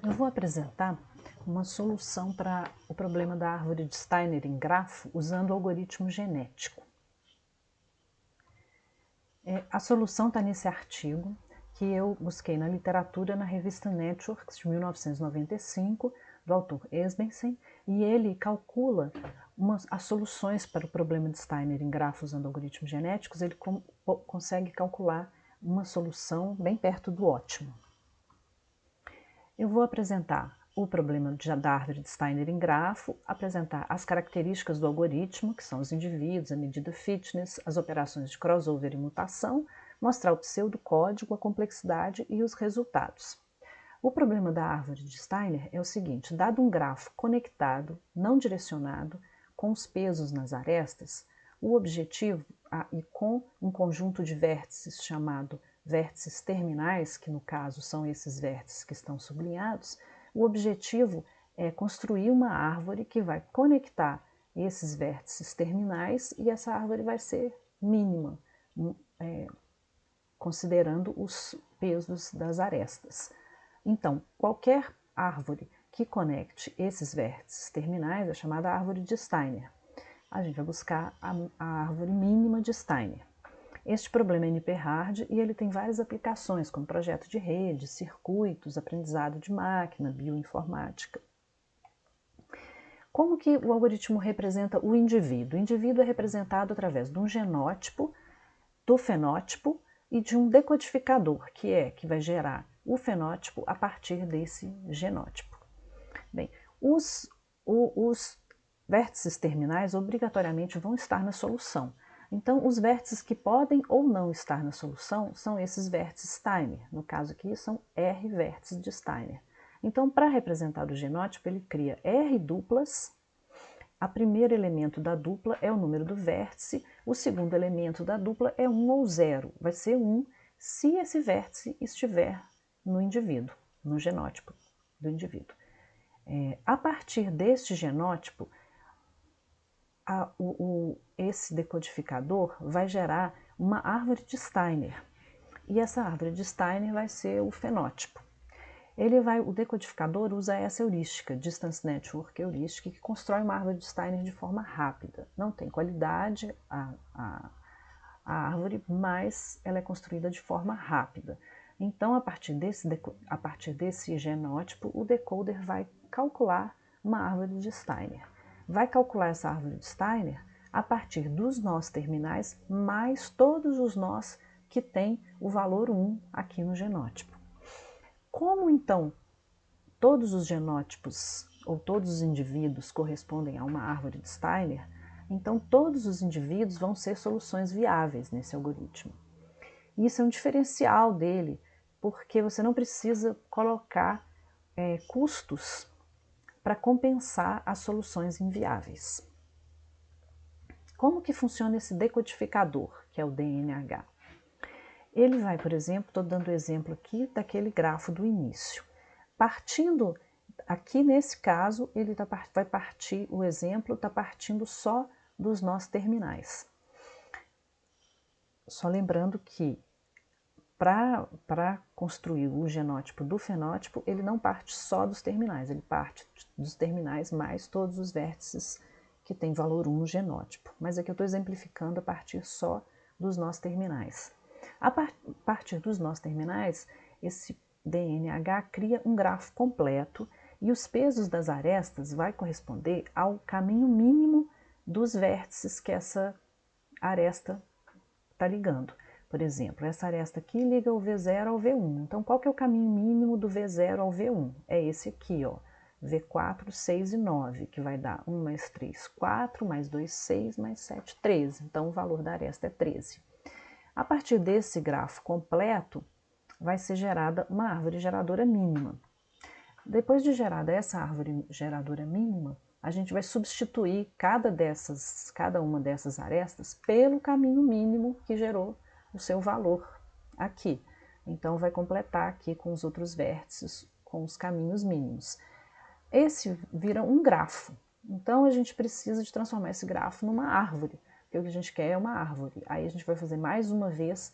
Eu vou apresentar uma solução para o problema da árvore de Steiner em grafo usando o algoritmo genético. A solução está nesse artigo que eu busquei na literatura na revista Networks de 1995, do autor Esbensen, e ele calcula as soluções para o problema de Steiner em grafo usando algoritmos genéticos. Ele consegue calcular uma solução bem perto do ótimo. Eu vou apresentar o problema da árvore de Steiner em grafo, apresentar as características do algoritmo, que são os indivíduos, a medida fitness, as operações de crossover e mutação, mostrar o pseudocódigo, a complexidade e os resultados. O problema da árvore de Steiner é o seguinte: dado um grafo conectado, não direcionado, com os pesos nas arestas, o objetivo, e com um conjunto de vértices chamado vértices terminais, que no caso são esses vértices que estão sublinhados, o objetivo é construir uma árvore que vai conectar esses vértices terminais e essa árvore vai ser mínima, considerando os pesos das arestas. Então, qualquer árvore que conecte esses vértices terminais é chamada árvore de Steiner. A gente vai buscar a árvore mínima de Steiner. Este problema é NP-hard e ele tem várias aplicações, como projeto de rede, circuitos, aprendizado de máquina, bioinformática. Como que o algoritmo representa o indivíduo? O indivíduo é representado através de um genótipo, do fenótipo e de um decodificador, que vai gerar o fenótipo a partir desse genótipo. Bem, os vértices terminais obrigatoriamente vão estar na solução. Então, os vértices que podem ou não estar na solução são esses vértices Steiner. No caso aqui, são R vértices de Steiner. Então, para representar o genótipo, ele cria R duplas. O primeiro elemento da dupla é o número do vértice, o segundo elemento da dupla é 1 ou 0. Vai ser 1 se esse vértice estiver no indivíduo, no genótipo do indivíduo. A partir deste genótipo, esse decodificador vai gerar uma árvore de Steiner. E essa árvore de Steiner vai ser o fenótipo. O decodificador usa essa heurística, Distance Network heurística, que constrói uma árvore de Steiner de forma rápida. Não tem qualidade a árvore, mas ela é construída de forma rápida. Então, a partir desse genótipo, o decoder vai calcular uma árvore de Steiner. Vai calcular essa árvore de Steiner a partir dos nós terminais mais todos os nós que têm o valor 1 aqui no genótipo. Como então todos os genótipos ou todos os indivíduos correspondem a uma árvore de Steiner, então todos os indivíduos vão ser soluções viáveis nesse algoritmo. E isso é um diferencial dele, porque você não precisa colocar custos para compensar as soluções inviáveis. Como que funciona esse decodificador, que é o DNH? Ele vai, por exemplo, estou dando o exemplo aqui daquele grafo do início. Partindo, aqui nesse caso, o exemplo está partindo só dos nós terminais. Só lembrando que para construir o genótipo do fenótipo, ele não parte só dos terminais, ele parte dos terminais mais todos os vértices que tem valor 1 no genótipo. Mas aqui eu estou exemplificando a partir só dos nós terminais. A partir dos nós terminais, esse DNH cria um grafo completo e os pesos das arestas vai corresponder ao caminho mínimo dos vértices que essa aresta está ligando. Por exemplo, essa aresta aqui liga o V0 ao V1. Então, qual que é o caminho mínimo do V0 ao V1? É esse aqui, ó, V4, 6 e 9, que vai dar 1 mais 3, 4, mais 2, 6, mais 7, 13. Então, o valor da aresta é 13. A partir desse grafo completo, vai ser gerada uma árvore geradora mínima. Depois de gerada essa árvore geradora mínima, a gente vai substituir cada uma dessas arestas pelo caminho mínimo que gerou o seu valor aqui. Então, vai completar aqui com os outros vértices, com os caminhos mínimos. Esse vira um grafo. Então, a gente precisa de transformar esse grafo numa árvore, porque o que a gente quer é uma árvore. Aí a gente vai fazer mais uma vez,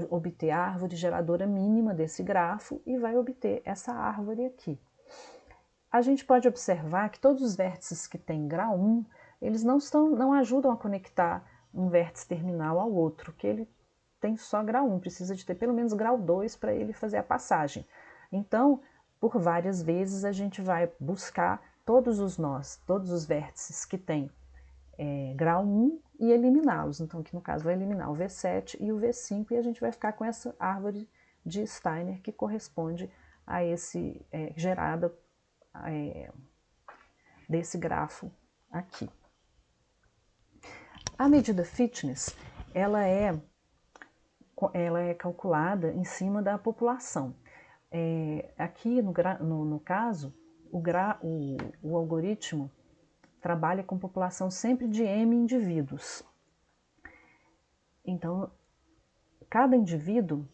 obter a árvore geradora mínima desse grafo e vai obter essa árvore aqui. a gente pode observar que todos os vértices que têm grau 1, eles não ajudam a conectar um vértice terminal ao outro, que ele tem só grau 1, precisa de ter pelo menos grau 2 para ele fazer a passagem. Então, por várias vezes, a gente vai buscar todos os nós, todos os vértices que têm grau 1 e eliminá-los. Então, aqui no caso, vai eliminar o V7 e o V5 e a gente vai ficar com essa árvore de Steiner que corresponde a esse gerada desse grafo aqui. A medida fitness, ela é calculada em cima da população. Aqui no caso, o algoritmo trabalha com população sempre de M indivíduos. Então, cada indivíduo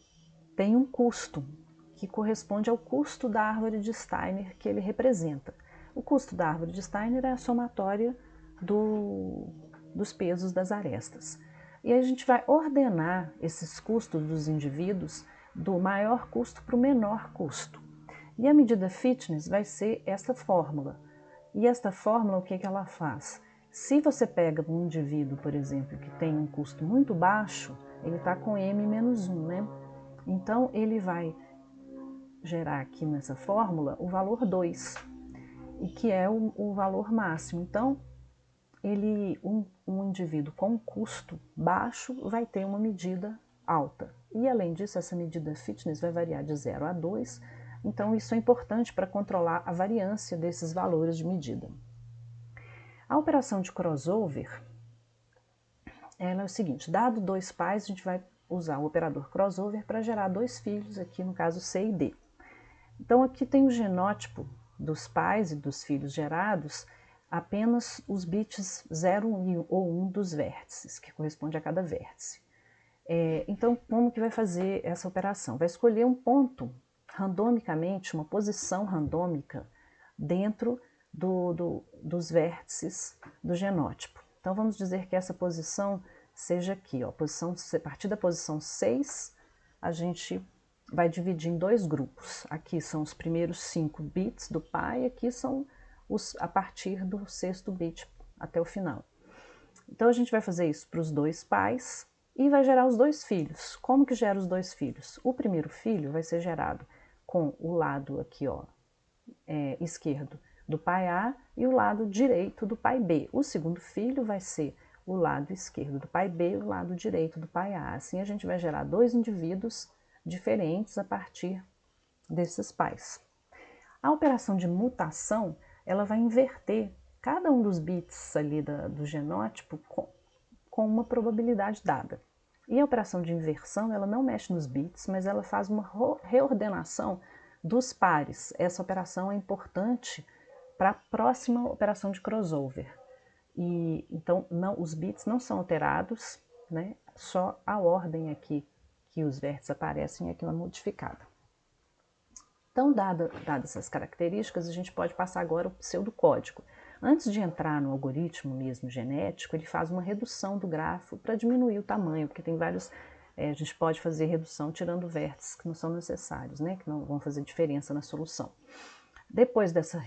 tem um custo, que corresponde ao custo da árvore de Steiner que ele representa. O custo da árvore de Steiner é a somatória dos pesos das arestas. E aí a gente vai ordenar esses custos dos indivíduos do maior custo para o menor custo. E a medida fitness vai ser essa fórmula. E esta fórmula, o que ela faz? Se você pega um indivíduo, por exemplo, que tem um custo muito baixo, ele está com M-1, né? Então, ele vai gerar aqui nessa fórmula o valor 2, e que é o valor máximo. Então, um indivíduo com um custo baixo vai ter uma medida alta. E, além disso, essa medida fitness vai variar de 0 a 2, então isso é importante para controlar a variância desses valores de medida. A operação de crossover, ela é o seguinte: dado 2 pais, a gente vai usar o operador crossover para gerar 2 filhos, aqui no caso C e D. Então aqui tem o genótipo dos pais e dos filhos gerados, apenas os bits 0 ou 1 dos vértices, que corresponde a cada vértice. Então, como que vai fazer essa operação? Vai escolher um ponto randomicamente, uma posição randômica dentro dos vértices do genótipo. Então, vamos dizer que essa posição seja aqui, ó, a partir da posição 6, a gente vai dividir em 2 grupos. Aqui são os primeiros 5 bits do pai, aqui são a partir do 6º bit até o final. Então, a gente vai fazer isso para os 2 pais e vai gerar os 2 filhos. Como que gera os 2 filhos? O primeiro filho vai ser gerado com o lado aqui, ó, esquerdo do pai A e o lado direito do pai B. O segundo filho vai ser o lado esquerdo do pai B e o lado direito do pai A. Assim a gente vai gerar 2 indivíduos diferentes a partir desses pais. A operação de mutação, ela vai inverter cada um dos bits ali do genótipo com uma probabilidade dada. E a operação de inversão, ela não mexe nos bits, mas ela faz uma reordenação dos pares. Essa operação é importante para a próxima operação de crossover. E então os bits não são alterados, né? Só a ordem aqui que os vértices aparecem é que é modificada. Então, dadas essas características, a gente pode passar agora o pseudocódigo. Antes de entrar no algoritmo mesmo genético, ele faz uma redução do grafo para diminuir o tamanho, porque tem vários. A gente pode fazer redução tirando vértices que não são necessários, né? Que não vão fazer diferença na solução. Depois dessa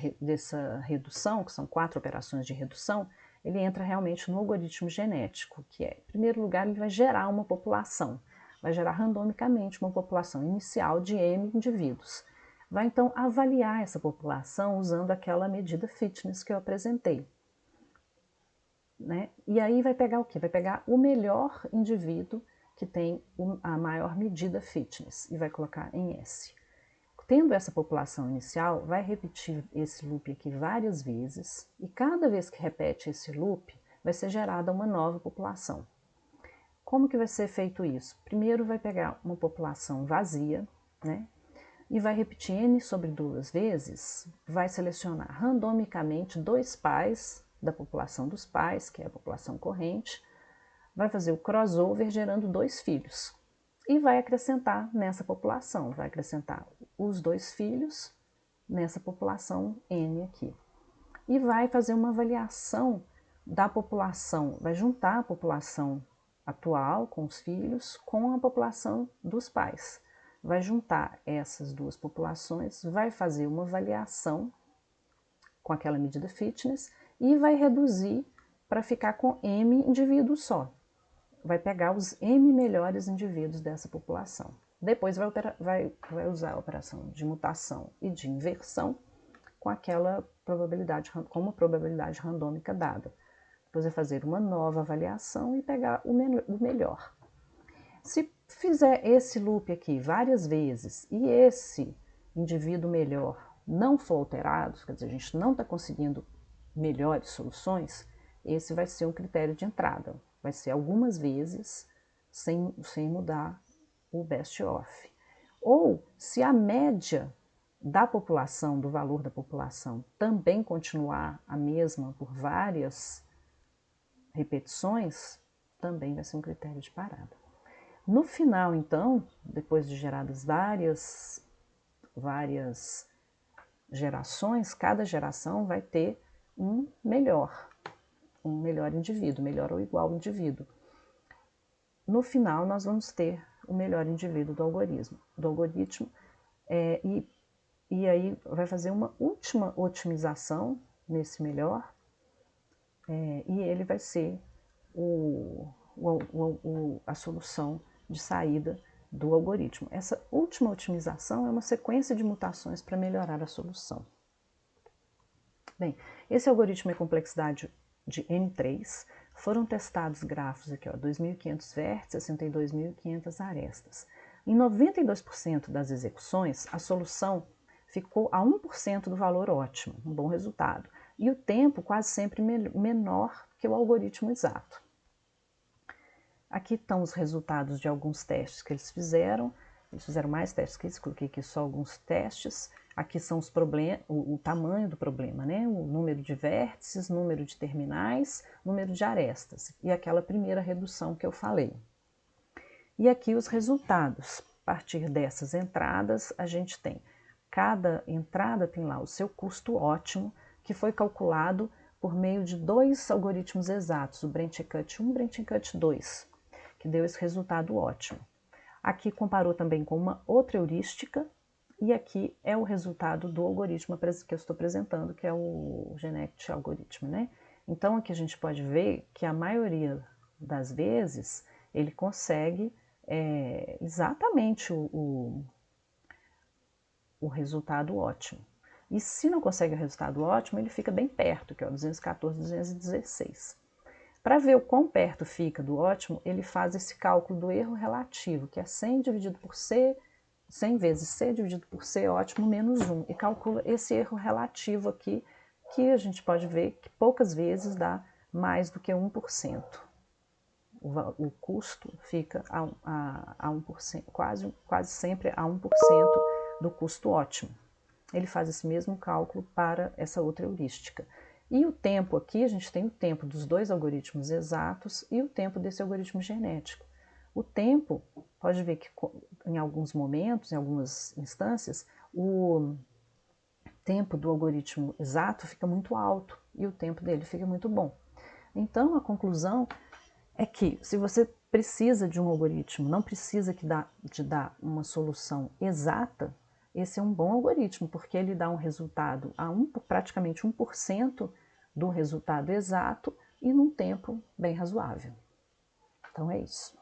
redução, que são 4 operações de redução, ele entra realmente no algoritmo genético, que é, em primeiro lugar, ele vai gerar uma população, vai gerar randomicamente uma população inicial de M indivíduos. Vai então avaliar essa população usando aquela medida fitness que eu apresentei. Né? E aí vai pegar o quê? Vai pegar o melhor indivíduo que tem a maior medida fitness e vai colocar em S. Tendo essa população inicial, vai repetir esse loop aqui várias vezes, e cada vez que repete esse loop, vai ser gerada uma nova população. Como que vai ser feito isso? Primeiro vai pegar uma população vazia, né? E vai repetir N sobre 2 vezes, vai selecionar randomicamente 2 pais da população dos pais, que é a população corrente, vai fazer o crossover gerando 2 filhos. E vai acrescentar nessa população, vai acrescentar os 2 filhos nessa população N aqui. E vai fazer uma avaliação da população, vai juntar a população atual com os filhos com a população dos pais. Vai juntar essas 2 populações, vai fazer uma avaliação com aquela medida fitness e vai reduzir para ficar com M indivíduos só. Vai pegar os M melhores indivíduos dessa população. Depois vai usar a operação de mutação e de inversão com aquela probabilidade, com uma probabilidade randômica dada. Depois vai fazer uma nova avaliação e pegar o melhor. Se fizer esse loop aqui várias vezes e esse indivíduo melhor não for alterado, quer dizer, a gente não está conseguindo melhores soluções, esse vai ser um critério de entrada. Vai ser algumas vezes sem mudar o best of. Ou se a média da população, do valor da população, também continuar a mesma por várias repetições, também vai ser um critério de parada. No final, então, depois de geradas várias gerações, cada geração vai ter um melhor indivíduo, melhor ou igual indivíduo. No final, nós vamos ter o melhor indivíduo do algoritmo, e aí vai fazer uma última otimização nesse melhor, e ele vai ser a solução de saída do algoritmo. Essa última otimização é uma sequência de mutações para melhorar a solução. Bem, esse algoritmo é complexidade de N3, foram testados grafos aqui, 2.500 vértices, 62.500 arestas. Em 92% das execuções, a solução ficou a 1% do valor ótimo, um bom resultado, e o tempo quase sempre menor que o algoritmo exato. Aqui estão os resultados de alguns testes que eles fizeram mais testes que isso, coloquei aqui só alguns testes. Aqui são os problemas, o tamanho do problema, né? O número de vértices, número de terminais, número de arestas, e aquela primeira redução que eu falei. E aqui os resultados. A partir dessas entradas, a gente tem, cada entrada tem lá o seu custo ótimo, que foi calculado por meio de dois algoritmos exatos, o Brentkut 1 e o Brentkut 2, que deu esse resultado ótimo. Aqui comparou também com uma outra heurística, e aqui é o resultado do algoritmo que eu estou apresentando, que é o GeneCT algoritmo, né? Então aqui a gente pode ver que a maioria das vezes ele consegue exatamente o resultado ótimo. E se não consegue o resultado ótimo, ele fica bem perto, que é o 214, 216. Para ver o quão perto fica do ótimo, ele faz esse cálculo do erro relativo, que é 100 dividido por C, 100 vezes C dividido por C ótimo menos 1, e calcula esse erro relativo aqui, que a gente pode ver que poucas vezes dá mais do que 1%. O custo fica a 1%, quase sempre a 1% do custo ótimo. Ele faz esse mesmo cálculo para essa outra heurística. E o tempo aqui, a gente tem o tempo dos dois algoritmos exatos e o tempo desse algoritmo genético. O tempo, pode ver que em alguns momentos, em algumas instâncias, o tempo do algoritmo exato fica muito alto e o tempo dele fica muito bom. Então, a conclusão é que se você precisa de um algoritmo, não precisa de dar uma solução exata, esse é um bom algoritmo, porque ele dá um resultado a praticamente 1% do resultado exato e num tempo bem razoável. Então é isso.